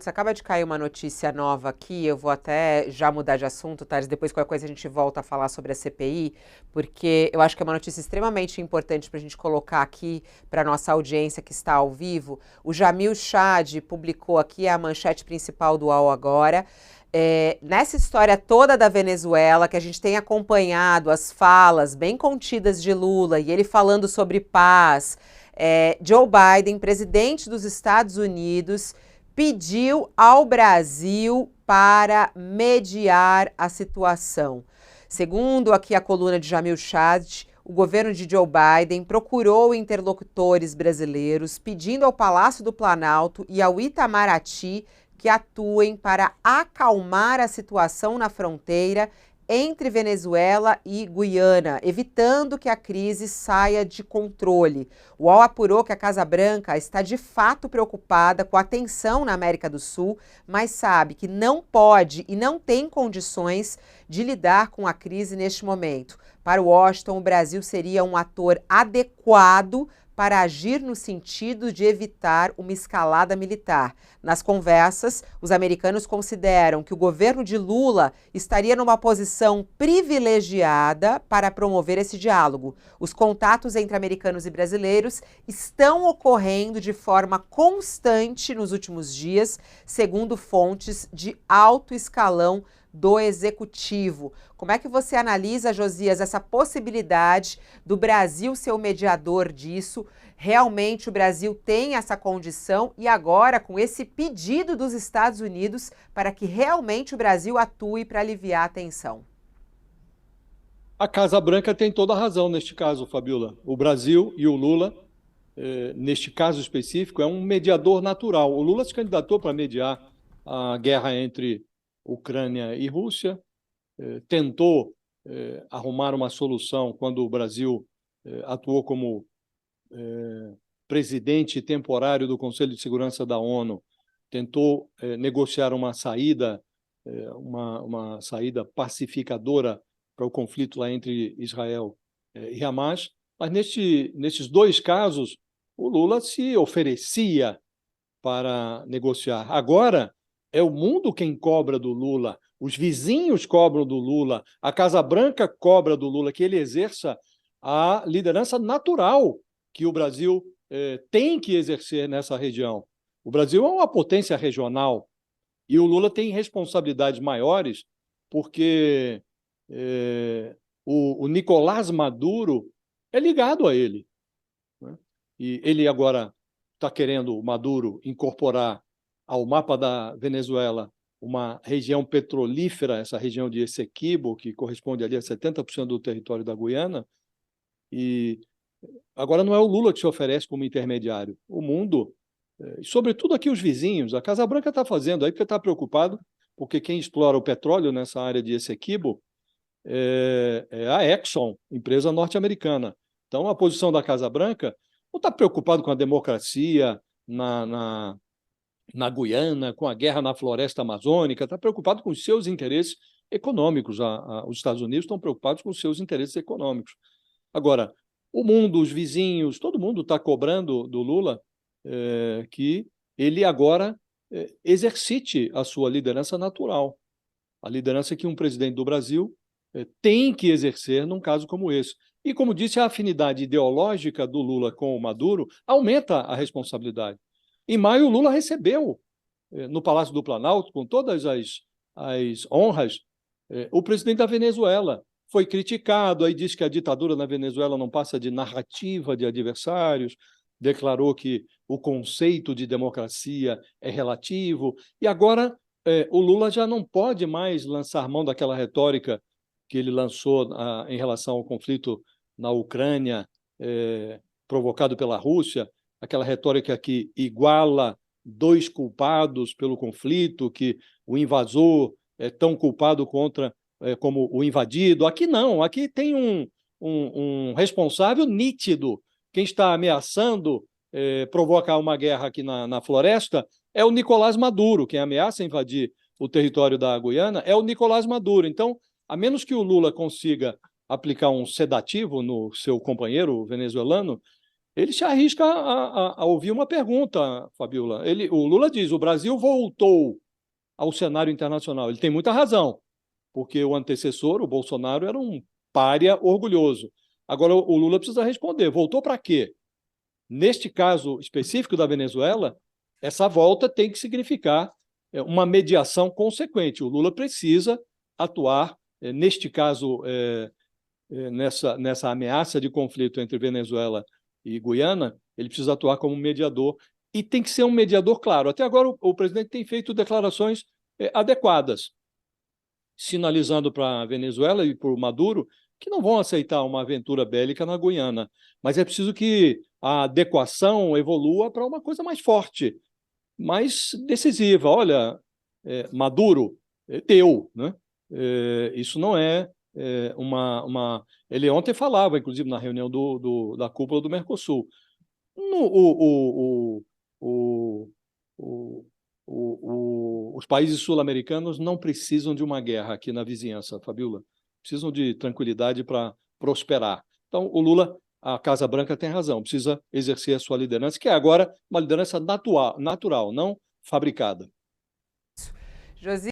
Putz, acaba de cair uma notícia nova aqui, eu vou até já mudar de assunto, Thales, depois qualquer coisa a gente volta a falar sobre a CPI, porque eu acho que é uma notícia extremamente importante para a gente colocar aqui para nossa audiência que está ao vivo. O Jamil Chad publicou aqui a manchete principal do UOL Agora. Nessa história toda da Venezuela, que a gente tem acompanhado as falas bem contidas de Lula e ele falando sobre paz, Joe Biden, presidente dos Estados Unidos, pediu ao Brasil para mediar a situação. Segundo aqui a coluna de Jamil Chad, o governo de Joe Biden procurou interlocutores brasileiros pedindo ao Palácio do Planalto e ao Itamaraty que atuem para acalmar a situação na fronteira entre Venezuela e Guiana, evitando que a crise saia de controle. O UOL apurou que a Casa Branca está de fato preocupada com a tensão na América do Sul, mas sabe que não pode e não tem condições de lidar com a crise neste momento. Para Washington, o Brasil seria um ator adequado para agir no sentido de evitar uma escalada militar. Nas conversas, os americanos consideram que o governo de Lula estaria numa posição privilegiada para promover esse diálogo. Os contatos entre americanos e brasileiros estão ocorrendo de forma constante nos últimos dias, segundo fontes de alto escalão do executivo. Como é que você analisa, Josias, essa possibilidade do Brasil ser o mediador disso? Realmente o Brasil tem essa condição e agora com esse pedido dos Estados Unidos para que realmente o Brasil atue para aliviar a tensão? A Casa Branca tem toda a razão neste caso, Fabiola. O Brasil e o Lula, neste caso específico, é um mediador natural. O Lula se candidatou para mediar a guerra entre Ucrânia e Rússia, tentou arrumar uma solução quando o Brasil atuou como presidente temporário do Conselho de Segurança da ONU, tentou negociar uma saída, uma saída pacificadora para o conflito lá entre Israel e Hamas, mas nesses dois casos o Lula se oferecia para negociar. Agora é o mundo quem cobra do Lula, os vizinhos cobram do Lula, a Casa Branca cobra do Lula que ele exerça a liderança natural que o Brasil tem que exercer nessa região. O Brasil é uma potência regional e o Lula tem responsabilidades maiores porque o Nicolás Maduro é ligado a ele, né? E ele agora está querendo, o Maduro, incorporar ao mapa da Venezuela uma região petrolífera, essa região de Essequibo, que corresponde ali a 70% do território da Guiana, e agora não é o Lula que se oferece como intermediário, o mundo, e sobretudo aqui os vizinhos, a Casa Branca está fazendo aí porque está preocupado, porque quem explora o petróleo nessa área de Essequibo é a Exxon, empresa norte-americana. Então, a posição da Casa Branca não está preocupado com a democracia na Guiana, com a guerra na floresta amazônica, está preocupado com os seus interesses econômicos. Os Estados Unidos estão preocupados com os seus interesses econômicos. Agora, o mundo, os vizinhos, todo mundo está cobrando do Lula que ele agora exercite a sua liderança natural, a liderança que um presidente do Brasil tem que exercer num caso como esse. E, como disse, a afinidade ideológica do Lula com o Maduro aumenta a responsabilidade. Em maio, o Lula recebeu, no Palácio do Planalto, com todas as honras, o presidente da Venezuela. Foi criticado, aí disse que a ditadura na Venezuela não passa de narrativa de adversários, declarou que o conceito de democracia é relativo, e agora o Lula já não pode mais lançar mão daquela retórica que ele lançou em relação ao conflito na Ucrânia, provocado pela Rússia, aquela retórica que iguala dois culpados pelo conflito, que o invasor é tão culpado como o invadido. Aqui não, aqui tem um responsável nítido. Quem está ameaçando provocar uma guerra aqui na floresta é o Nicolás Maduro. Quem ameaça invadir o território da Guiana é o Nicolás Maduro. Então, a menos que o Lula consiga aplicar um sedativo no seu companheiro venezuelano, ele se arrisca a ouvir uma pergunta, Fabiola. O Lula diz: o Brasil voltou ao cenário internacional. Ele tem muita razão, porque o antecessor, o Bolsonaro, era um pária orgulhoso. Agora, o Lula precisa responder: voltou para quê? Neste caso específico da Venezuela, essa volta tem que significar uma mediação consequente. O Lula precisa atuar, neste caso, nessa ameaça de conflito entre Venezuela e Guiana, ele precisa atuar como mediador e tem que ser um mediador claro. Até agora, o presidente tem feito declarações adequadas, sinalizando para a Venezuela e para o Maduro que não vão aceitar uma aventura bélica na Guiana, mas é preciso que a adequação evolua para uma coisa mais forte, mais decisiva. Olha, Maduro, teu, né? Isso não Ele ontem falava, inclusive, na reunião da cúpula do Mercosul. No, o, o, os países sul-americanos não precisam de uma guerra aqui na vizinhança, Fabiola. Precisam de tranquilidade para prosperar. Então, o Lula, a Casa Branca tem razão, precisa exercer a sua liderança, que é agora uma liderança natural, não fabricada. Josi